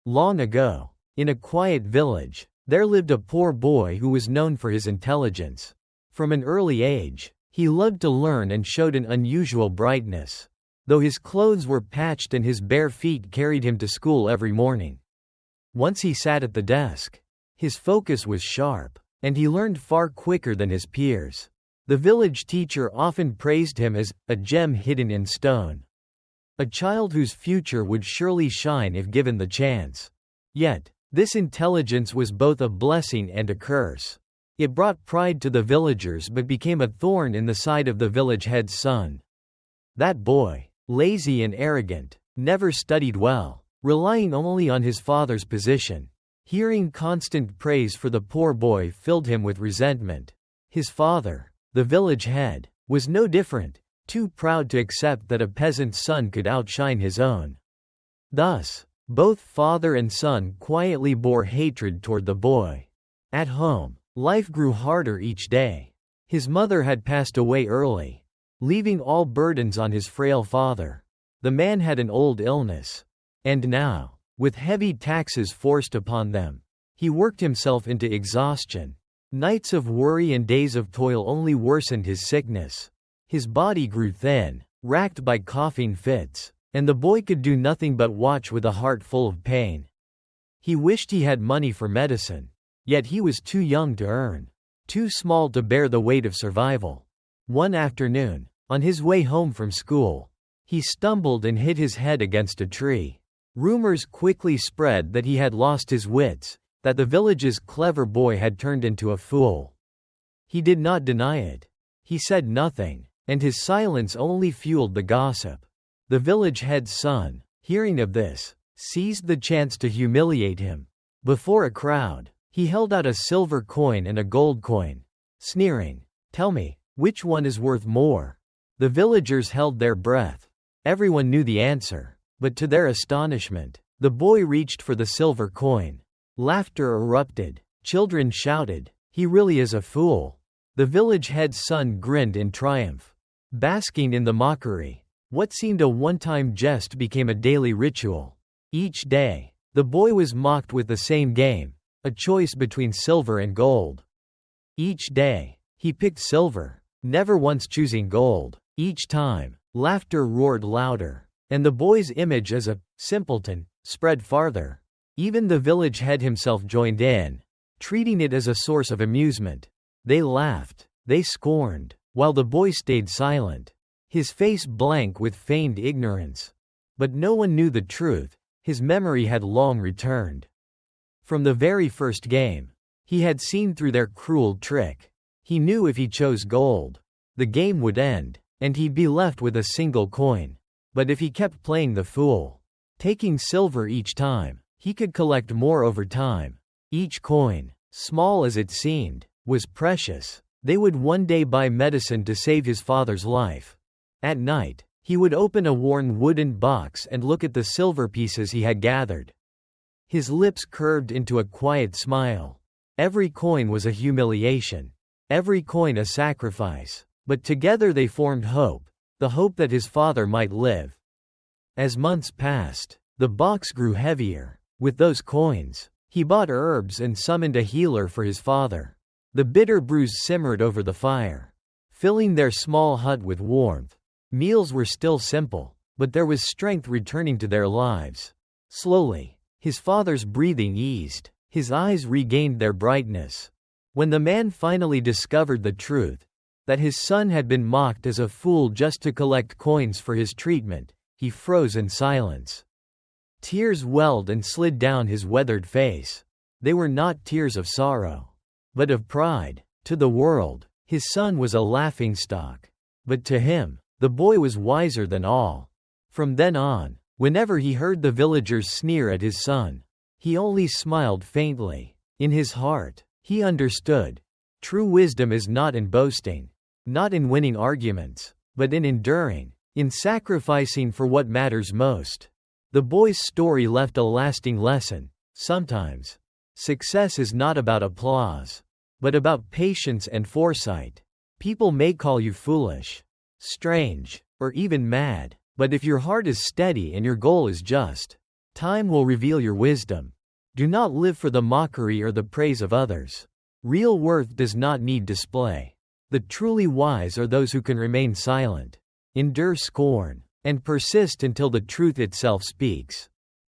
Long ago, in a quiet village, there lived a poor boy who was known for his intelligence. From an early age, he loved to learn and showed an unusual brightness. Though his clothes were patched and his bare feet carried him to school every morning. Once he sat at the desk. His focus was sharp, and he learned far quicker than his peers. The village teacher often praised him as a gem hidden in stone. A child whose future would surely shine if given the chance. Yet, this intelligence was both a blessing and a curse. It brought pride to the villagers but became a thorn in the side of the village head's son. That boy, lazy and arrogant, never studied well, relying only on his father's position. Hearing constant praise for the poor boy filled him with resentment. His father, the village head, was no different, too proud to accept that a peasant's son could outshine his own. Thus, both father and son quietly bore hatred toward the boy. At home, life grew harder each day. His mother had passed away early, leaving all burdens on his frail father. The man had an old illness. And now, with heavy taxes forced upon them, he worked himself into exhaustion. Nights of worry and days of toil only worsened his sickness. His body grew thin, racked by coughing fits, and the boy could do nothing but watch with a heart full of pain. He wished he had money for medicine, yet he was too young to earn, too small to bear the weight of survival. One afternoon, on his way home from school, he stumbled and hit his head against a tree. Rumors quickly spread that he had lost his wits, that the village's clever boy had turned into a fool. He did not deny it. He said nothing, and his silence only fueled the gossip. The village head's son, hearing of this, seized the chance to humiliate him. Before a crowd, he held out a silver coin and a gold coin, sneering, "Tell me, which one is worth more?" The villagers held their breath. Everyone knew the answer. But to their astonishment, the boy reached for the silver coin. Laughter erupted. Children shouted, "He really is a fool." The village head's son grinned in triumph. Basking in the mockery, what seemed a one-time jest became a daily ritual. Each day, the boy was mocked with the same game, a choice between silver and gold. Each day, he picked silver, never once choosing gold. Each time, laughter roared louder. And the boy's image as a simpleton spread farther. Even the village head himself joined in, treating it as a source of amusement. They laughed, they scorned, while the boy stayed silent, his face blank with feigned ignorance. But no one knew the truth. His memory had long returned. From the very first game, he had seen through their cruel trick. He knew if he chose gold, the game would end, and he'd be left with a single coin. But if he kept playing the fool, taking silver each time, he could collect more over time. Each coin, small as it seemed, was precious. They would one day buy medicine to save his father's life. At night, he would open a worn wooden box and look at the silver pieces he had gathered. His lips curved into a quiet smile. Every coin was a humiliation. Every coin a sacrifice. But together they formed hope. The hope that his father might live. As months passed, the box grew heavier. With those coins, he bought herbs and summoned a healer for his father. The bitter brews simmered over the fire, filling their small hut with warmth. Meals were still simple, but there was strength returning to their lives. Slowly, his father's breathing eased. His eyes regained their brightness. When the man finally discovered the truth, that his son had been mocked as a fool just to collect coins for his treatment, he froze in silence. Tears welled and slid down his weathered face. They were not tears of sorrow, but of pride. To the world, his son was a laughingstock. But to him, the boy was wiser than all. From then on, whenever he heard the villagers sneer at his son, he only smiled faintly. In his heart, he understood. True wisdom is not in boasting, not in winning arguments, but in enduring, in sacrificing for what matters most. The boy's story left a lasting lesson. Sometimes, success is not about applause, but about patience and foresight. People may call you foolish, strange, or even mad, but if your heart is steady and your goal is just, Time will reveal your wisdom. Do not live for the mockery or the praise of others. Real worth does not need display. The truly wise are those who can remain silent, endure scorn, and persist until the truth itself speaks.